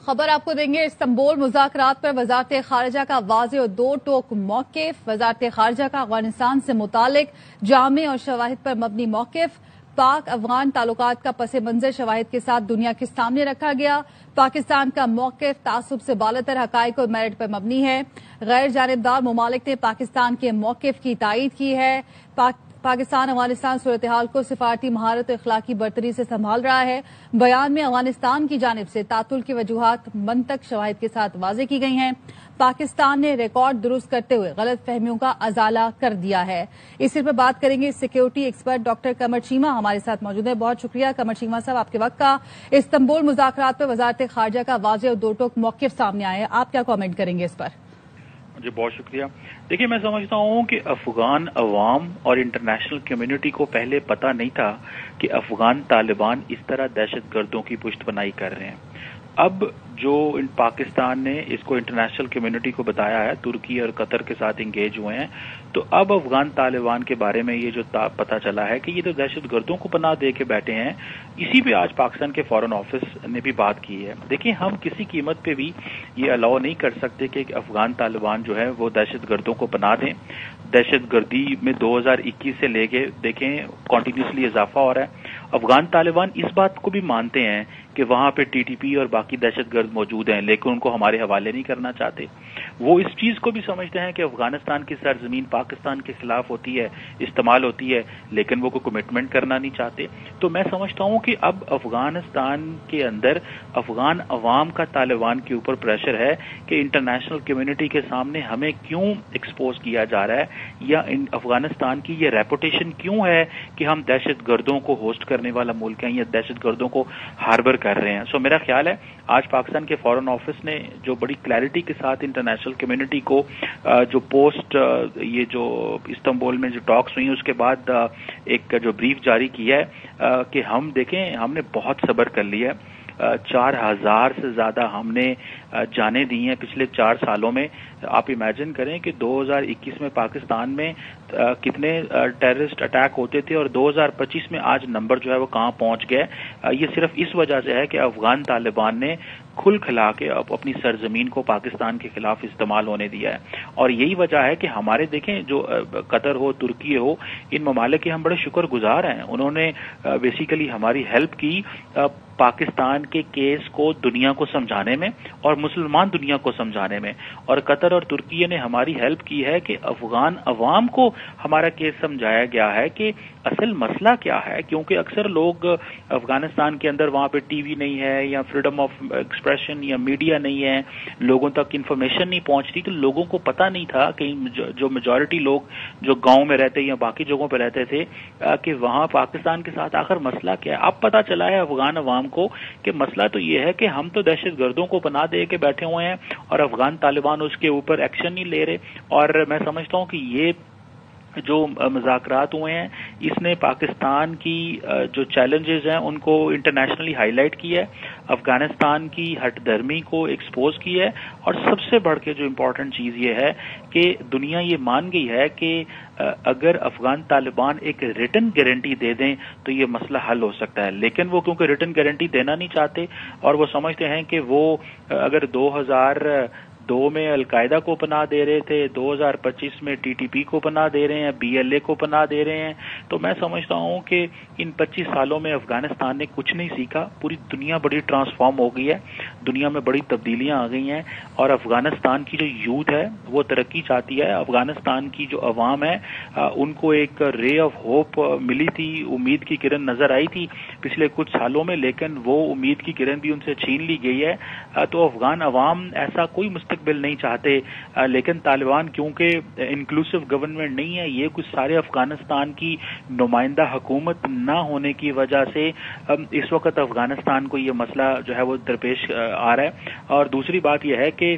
خبر آپ کو دیں گے استنبول مذاکرات پر وزارت خارجہ کا واضح اور دو ٹوک موقف۔ وزارت خارجہ کا افغانستان سے متعلق جامع اور شواہد پر مبنی موقف۔ پاک افغان تعلقات کا پس منظر شواہد کے ساتھ دنیا کے سامنے رکھا گیا۔ پاکستان کا موقف تعصب سے بالاتر حقائق اور میرٹ پر مبنی ہے۔ غیر جانبدار ممالک نے پاکستان کے موقف کی تائید کی ہے۔ پاکستان افغانستان صورتحال کو سفارتی مہارت اور اخلاقی برتری سے سنبھال رہا ہے۔ بیان میں افغانستان کی جانب سے تعطل کی وجوہات منطق شواہد کے ساتھ واضح کی گئی ہیں۔ پاکستان نے ریکارڈ درست کرتے ہوئے غلط فہمیوں کا ازالہ کر دیا ہے۔ اسی پر بات کریں گے security expert doctor Qamar Cheema ہمارے ساتھ موجود ہیں۔ بہت شکریہ قمر چیمہ صاحب آپ کے وقت کا۔ استنبول مذاکرات پر وزارت خارجہ کا واضح اور دو ٹوک موقف سامنے آیا ہے، آپ کیا کامنٹ کریں گے اس پر؟ جی بہت شکریہ۔ دیکھیے میں سمجھتا ہوں کہ افغان عوام اور انٹرنیشنل کمیونٹی کو پہلے پتہ نہیں تھا کہ افغان طالبان اس طرح دہشت گردوں کی پشت پناہی کر رہے ہیں۔ اب جو پاکستان نے اس کو انٹرنیشنل کمیونٹی کو بتایا ہے، ترکی اور قطر کے ساتھ انگیج ہوئے ہیں، تو اب افغان طالبان کے بارے میں یہ جو پتہ چلا ہے کہ یہ تو دہشت گردوں کو پناہ دے کے بیٹھے ہیں، اسی پہ آج پاکستان کے فارن آفس نے بھی بات کی ہے۔ دیکھیں ہم کسی قیمت پہ بھی یہ الاؤ نہیں کر سکتے کہ افغان طالبان جو ہے وہ دہشت گردوں کو پناہ دیں۔ دہشت گردی میں 2021 سے لے کے دیکھیں کنٹینیوسلی اضافہ ہو رہا ہے۔ افغان طالبان اس بات کو بھی مانتے ہیں کہ وہاں پہ ٹی ٹی پی اور باقی دہشت گرد موجود ہیں، لیکن ان کو ہمارے حوالے نہیں کرنا چاہتے۔ وہ اس چیز کو بھی سمجھتے ہیں کہ افغانستان کی سرزمین پاکستان کے خلاف ہوتی ہے، استعمال ہوتی ہے، لیکن وہ کوئی کمٹمنٹ کرنا نہیں چاہتے۔ تو میں سمجھتا ہوں کہ اب افغانستان کے اندر افغان عوام کا طالبان کے اوپر پریشر ہے کہ انٹرنیشنل کمیونٹی کے سامنے ہمیں کیوں ایکسپوز کیا جا رہا ہے، یا افغانستان کی یہ ریپوٹیشن کیوں ہے کہ ہم دہشت گردوں کو ہوسٹ کرنے والا ملک ہیں یا دہشت گردوں کو ہاربر کر رہے ہیں۔ میرا خیال ہے آج پاکستان کے فارن آفس نے جو بڑی کلیئرٹی کے ساتھ انٹرنیشنل کمیونٹی کو جو پوسٹ یہ جو استنبول میں جو ٹاکس ہوئی اس کے بعد ایک جو بریف جاری کیا ہے کہ ہم دیکھیں ہم نے بہت صبر کر لیا ہے۔ 4000 سے زیادہ ہم نے جانیں دی ہیں پچھلے 4 سالوں میں۔ آپ امیجن کریں کہ 2021 میں پاکستان میں کتنے ٹیررسٹ اٹیک ہوتے تھے اور 2025 میں آج نمبر جو ہے وہ کہاں پہنچ گئے۔ یہ صرف اس وجہ سے ہے کہ افغان طالبان نے کھل کھلا کے اپنی سرزمین کو پاکستان کے خلاف استعمال ہونے دیا ہے، اور یہی وجہ ہے کہ ہمارے دیکھیں جو قطر ہو، ترکی ہو، ان ممالک کے ہم بڑے شکر گزار ہیں۔ انہوں نے بیسیکلی ہماری ہیلپ کی پاکستان کے کیس کو دنیا کو سمجھانے میں اور مسلمان دنیا کو سمجھانے میں، اور قطر اور ترکی نے ہماری ہیلپ کی ہے کہ افغان عوام کو ہمارا کیس سمجھایا گیا ہے کہ اصل مسئلہ کیا ہے، کیونکہ اکثر لوگ افغانستان کے اندر وہاں پہ ٹی وی نہیں ہے یا فریڈم آف ایکسپریشن یا میڈیا نہیں ہے، لوگوں تک انفارمیشن نہیں پہنچتی، تو لوگوں کو پتہ نہیں تھا کہ جو میجورٹی لوگ جو گاؤں میں رہتے یا باقی جگہوں پہ رہتے تھے کہ وہاں پاکستان کے ساتھ آخر مسئلہ کیا ہے۔ اب پتہ چلا ہے افغان عوام کو کہ مسئلہ تو یہ ہے کہ ہم تو دہشت گردوں کو پناہ دے کے بیٹھے ہوئے ہیں اور افغان طالبان اس کے اوپر ایکشن نہیں لے رہے، اور میں سمجھتا ہوں کہ یہ جو مذاکرات ہوئے ہیں اس نے پاکستان کی جو چیلنجز ہیں ان کو انٹرنیشنلی ہائی لائٹ کیا ہے، افغانستان کی ہٹ درمی کو ایکسپوز کیا ہے، اور سب سے بڑھ کے جو امپورٹنٹ چیز یہ ہے کہ دنیا یہ مان گئی ہے کہ اگر افغان طالبان ایک ریٹن گارنٹی دے دیں تو یہ مسئلہ حل ہو سکتا ہے، لیکن وہ کیونکہ ریٹن گارنٹی دینا نہیں چاہتے اور وہ سمجھتے ہیں کہ وہ اگر 2002 میں القاعدہ کو پناہ دے رہے تھے، 2025 میں ٹی ٹی پی کو پناہ دے رہے ہیں، بی ایل اے کو پناہ دے رہے ہیں، تو میں سمجھتا ہوں کہ ان 25 سالوں میں افغانستان نے کچھ نہیں سیکھا۔ پوری دنیا بڑی ٹرانسفارم ہو گئی ہے، دنیا میں بڑی تبدیلیاں آ گئی ہیں، اور افغانستان کی جو یوتھ ہے وہ ترقی چاہتی ہے۔ افغانستان کی جو عوام ہے ان کو ایک رے آف ہوپ ملی تھی، امید کی کرن نظر آئی تھی پچھلے کچھ سالوں میں، لیکن وہ امید کی کرن بھی ان سے چھین لی گئی ہے۔ تو افغان عوام ایسا کوئی مستقبل نہیں چاہتے، لیکن طالبان کیونکہ انکلوسیو گورنمنٹ نہیں ہے، یہ کچھ سارے افغانستان کی نمائندہ حکومت نہ ہونے کی وجہ سے اس وقت افغانستان کو یہ مسئلہ جو ہے وہ درپیش آ رہا ہے۔ اور دوسری بات یہ ہے کہ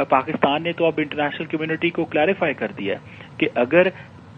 پاکستان نے تو اب انٹرنیشنل کمیونٹی کو کلیریفائی کر دیا ہے کہ اگر